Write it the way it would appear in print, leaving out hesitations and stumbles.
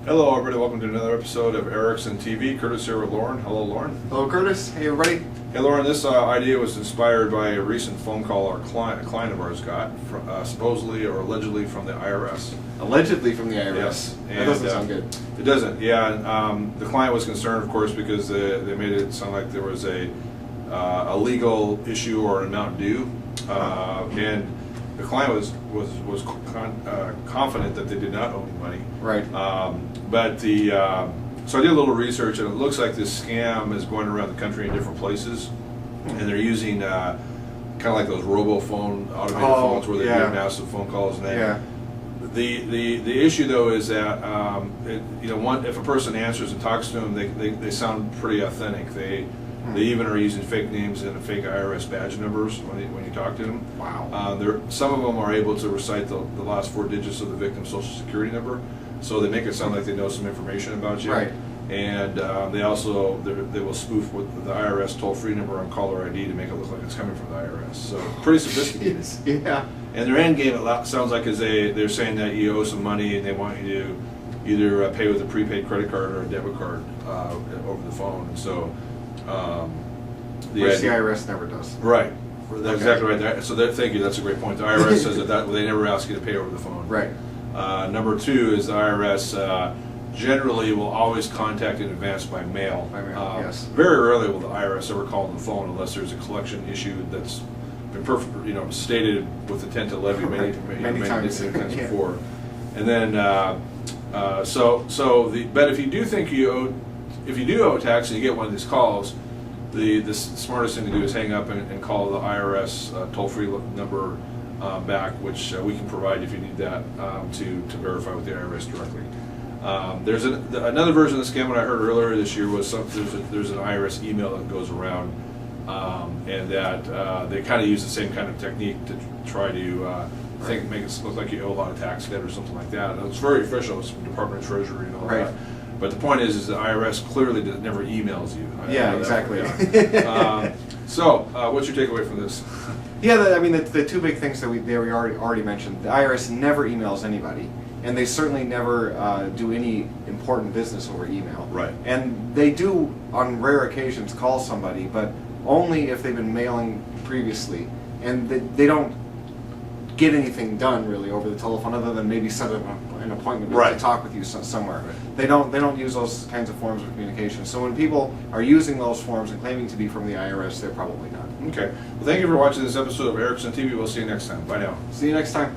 Hello everybody, welcome to another episode of EricksonTV. Curtis here with Lauren. Hello Lauren. Hello Curtis. Hey everybody. Hey Lauren, this idea was inspired by a recent phone call a client of ours got, supposedly or allegedly from the IRS. Allegedly from the IRS? Yes. That doesn't sound good. It doesn't, yeah. And, the client was concerned, of course, because they made it sound like there was a legal issue or an amount due. And the client was confident that they did not owe any money. Right. So I did a little research, and it looks like this scam is going around the country in different places, and they're using kind of like those robo-phone automated phones where they do massive phone calls. And the issue though is that if a person answers and talks to them, they sound pretty authentic. They even are using fake names and fake IRS badge numbers when you talk to them. Wow. Some of them are able to recite the last 4 digits of the victim's social security number, so they make it sound like they know some information about you. Right. And they will spoof with the IRS toll-free number on caller ID to make it look like it's coming from the IRS. So pretty sophisticated. Yeah. And their end game, it sounds like, is they're saying that you owe some money and they want you to either pay with a prepaid credit card or a debit card over the phone. And so which the IRS never does. Right. That's exactly right. So thank you. That's a great point. The IRS says that they never ask you to pay over the phone. Right. Number 2 is the IRS generally will always contact in advance by mail. By mail, yes. Very rarely will the IRS ever call on the phone unless there's a collection issue that's been stated with intent to levy many times before. And then but if you do owe tax and you get one of these calls, the smartest thing to do is hang up and call the IRS toll-free number back, which we can provide if you need that to verify with the IRS directly. There's another version of the scam that I heard earlier this year was there's an IRS email that goes around, and that they kind of use the same kind of technique to try to make it look like you owe a lot of tax debt or something like that. And it's very official. It's from the Department of Treasury and all that. But the point is the IRS clearly never emails you. Yeah, exactly. So, what's your takeaway from this? Yeah, the two big things that we already mentioned. The IRS never emails anybody, and they certainly never do any important business over email. Right. And they do, on rare occasions, call somebody, but only if they've been mailing previously, and they don't get anything done really over the telephone, other than maybe set up an appointment to talk with you somewhere. Right. They don't use those kinds of forms of communication. So when people are using those forms and claiming to be from the IRS, they're probably not. Okay. Well, thank you for watching this episode of EricksonTV. We'll see you next time. Bye now. See you next time.